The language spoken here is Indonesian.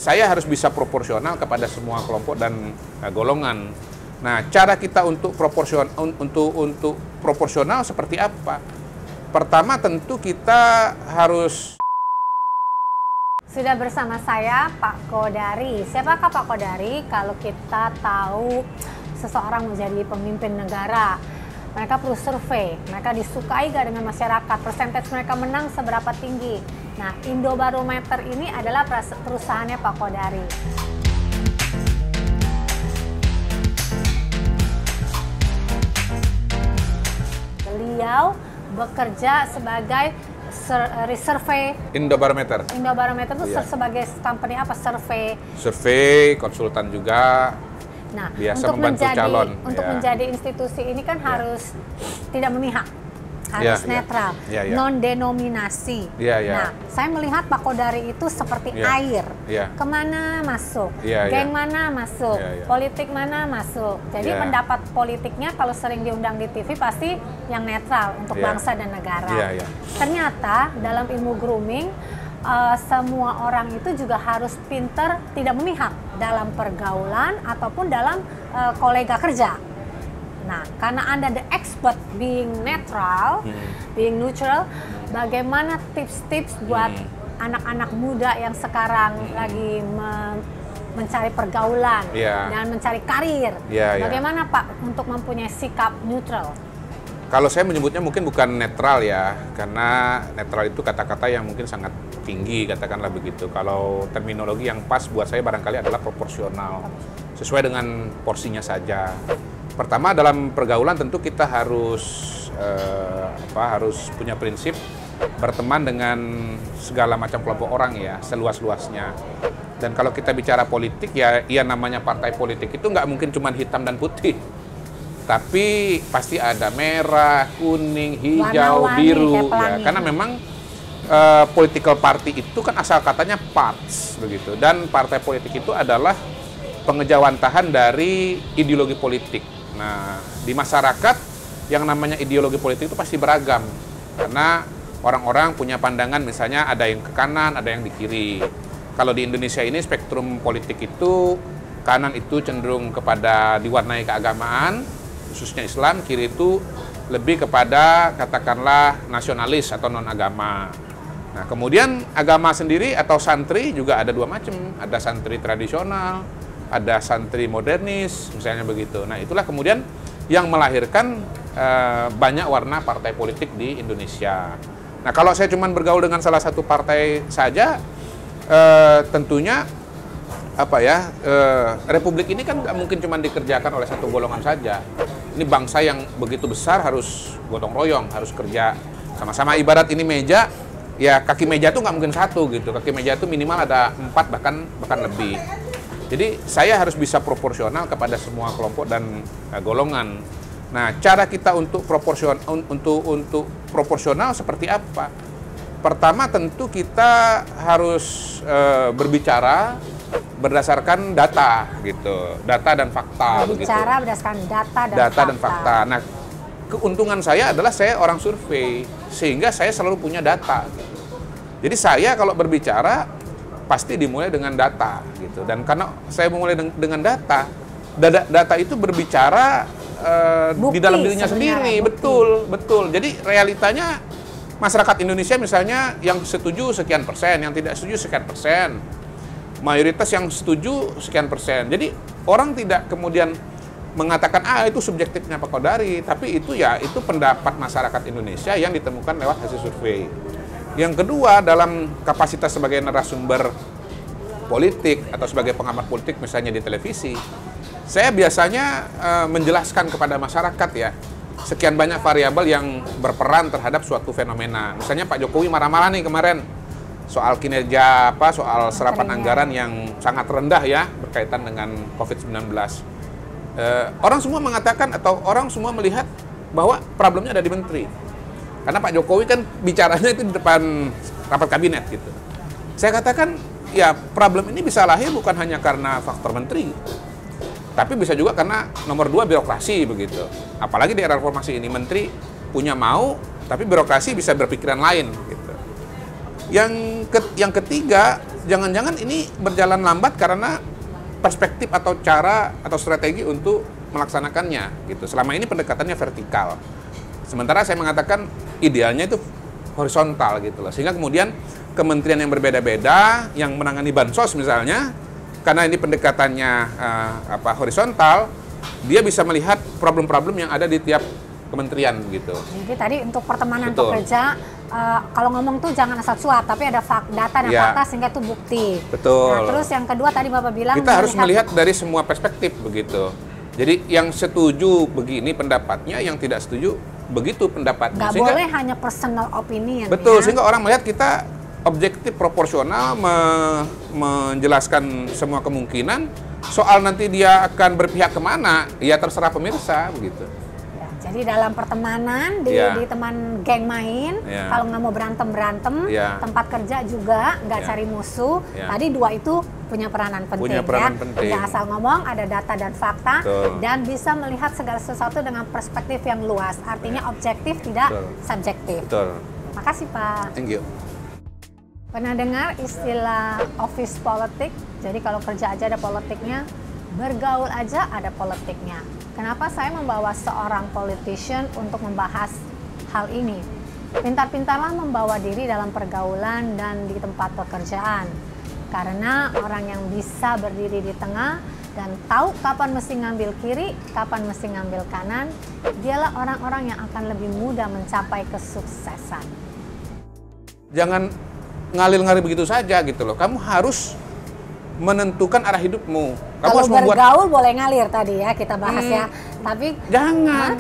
saya harus bisa proporsional kepada semua kelompok dan golongan. Nah, cara kita untuk proporsional seperti apa? Pertama tentu kita harus. Sudah bersama saya Pak Kodari. Siapakah Pak Kodari? Kalau kita tahu seseorang menjadi pemimpin negara, mereka perlu survei, mereka disukai gak dengan masyarakat, persentase mereka menang seberapa tinggi. Nah, Indobarometer ini adalah perusahaannya Pak Kodari. Beliau bekerja sebagai survei Indobarometer. Indobarometer itu sebagai company apa? Survei, konsultan juga. Nah, biasa membantu calon. Untuk menjadi institusi ini kan harus tidak memihak, harus netral, non-denominasi. Nah, saya melihat Pak Kodari itu seperti air, kemana masuk, geng mana masuk, politik mana masuk. Jadi pendapat politiknya kalau sering diundang di TV pasti yang netral untuk bangsa dan negara. Ternyata dalam ilmu grooming, semua orang itu juga harus pinter tidak memihak dalam pergaulan ataupun dalam kolega kerja. Nah, karena Anda the expert being netral, being neutral, bagaimana tips-tips buat anak-anak muda yang sekarang lagi mencari pergaulan dan mencari karir? Bagaimana Pak untuk mempunyai sikap neutral? Kalau saya menyebutnya mungkin bukan netral ya, karena netral itu kata-kata yang mungkin sangat tinggi, katakanlah begitu. Kalau terminologi yang pas buat saya barangkali adalah proporsional, sesuai dengan porsinya saja. Pertama, dalam pergaulan tentu kita harus harus punya prinsip berteman dengan segala macam kelompok orang ya, seluas-luasnya. Dan kalau kita bicara politik ya namanya partai politik itu nggak mungkin cuma hitam dan putih. Tapi pasti ada merah, kuning, hijau, biru, ya. Karena memang political party itu kan asal katanya parts begitu. Dan partai politik itu adalah pengejawantahan dari ideologi politik. Nah, di masyarakat yang namanya ideologi politik itu pasti beragam. Karena orang-orang punya pandangan, misalnya ada yang ke kanan, ada yang di kiri. Kalau di Indonesia ini spektrum politik itu kanan itu cenderung kepada diwarnai keagamaan, khususnya Islam, kiri itu lebih kepada katakanlah nasionalis atau non-agama. Nah, kemudian agama sendiri atau santri juga ada dua macam, ada santri tradisional, ada santri modernis, misalnya begitu. Nah, itulah kemudian yang melahirkan banyak warna partai politik di Indonesia. Nah, kalau saya cuma bergaul dengan salah satu partai saja, tentunya republik ini kan nggak mungkin cuma dikerjakan oleh satu golongan saja. Ini bangsa yang begitu besar harus gotong royong, harus kerja sama-sama. Ibarat ini meja, ya kaki meja tuh nggak mungkin satu gitu. Kaki meja itu minimal ada 4 bahkan lebih. Jadi saya harus bisa proporsional kepada semua kelompok dan golongan. Nah, cara kita untuk proporsional seperti apa? Pertama tentu kita harus berbicara berdasarkan data gitu, data dan fakta. Berbicara berdasarkan data dan fakta. Nah, keuntungan saya adalah saya orang survei, sehingga saya selalu punya data. Gitu. Jadi saya kalau berbicara pasti dimulai dengan data gitu. Dan karena saya memulai dengan data itu berbicara di dalam dirinya sendiri, betul. Jadi realitanya masyarakat Indonesia misalnya yang setuju sekian persen, yang tidak setuju sekian persen. Mayoritas yang setuju sekian persen. Jadi orang tidak kemudian mengatakan itu subjektifnya Pak Kodari, tapi itu pendapat masyarakat Indonesia yang ditemukan lewat hasil survei. Yang kedua, dalam kapasitas sebagai narasumber politik atau sebagai pengamat politik misalnya di televisi, saya biasanya menjelaskan kepada masyarakat ya sekian banyak variabel yang berperan terhadap suatu fenomena. Misalnya Pak Jokowi marah-marah nih kemarin soal kinerja soal serapan anggaran yang sangat rendah ya berkaitan dengan COVID-19. Orang semua mengatakan atau orang semua melihat bahwa problemnya ada di menteri. Karena Pak Jokowi kan bicaranya itu di depan rapat kabinet gitu. Saya katakan ya problem ini bisa lahir bukan hanya karena faktor menteri, tapi bisa juga karena nomor 2 birokrasi begitu. Apalagi di era reformasi ini menteri punya mau, tapi birokrasi bisa berpikiran lain gitu. Yang ketiga, jangan-jangan ini berjalan lambat karena perspektif atau cara atau strategi untuk melaksanakannya gitu. Selama ini pendekatannya vertikal. Sementara saya mengatakan idealnya itu horizontal gitu loh. Sehingga kemudian kementerian yang berbeda-beda yang menangani bansos misalnya, karena ini pendekatannya horizontal, dia bisa melihat problem-problem yang ada di tiap kementerian gitu. Jadi tadi untuk pertemanan pekerja, kalau ngomong tuh jangan asal suap, tapi ada data dan fakta sehingga itu bukti. Betul. Nah, terus yang kedua tadi Bapak bilang kita harus melihat dari semua perspektif begitu. Jadi yang setuju begini pendapatnya, yang tidak setuju begitu pendapatnya. Nggak boleh hanya personal opinion. Betul, sehingga orang melihat kita objektif, proporsional, menjelaskan semua kemungkinan. Soal nanti dia akan berpihak kemana, ya terserah pemirsa begitu. Jadi dalam pertemanan, di teman geng main, kalau nggak mau berantem, tempat kerja juga nggak cari musuh. Tadi dua itu punya peranan penting, penting. Nggak asal ngomong, ada data dan fakta, dan bisa melihat segala sesuatu dengan perspektif yang luas. Artinya objektif, tidak subjektif. Makasih Pak. Thank you. Pernah dengar istilah office politik? Jadi kalau kerja aja ada politiknya, bergaul aja ada politiknya. Kenapa saya membawa seorang politician untuk membahas hal ini? Pintar-pintarlah membawa diri dalam pergaulan dan di tempat pekerjaan. Karena orang yang bisa berdiri di tengah dan tahu kapan mesti ngambil kiri, kapan mesti ngambil kanan, dialah orang-orang yang akan lebih mudah mencapai kesuksesan. Jangan ngalir-ngalir begitu saja gitu loh. Kamu harus menentukan arah hidupmu. Kamu kalau bergaul boleh ngalir tadi ya kita bahas ya. Tapi jangan.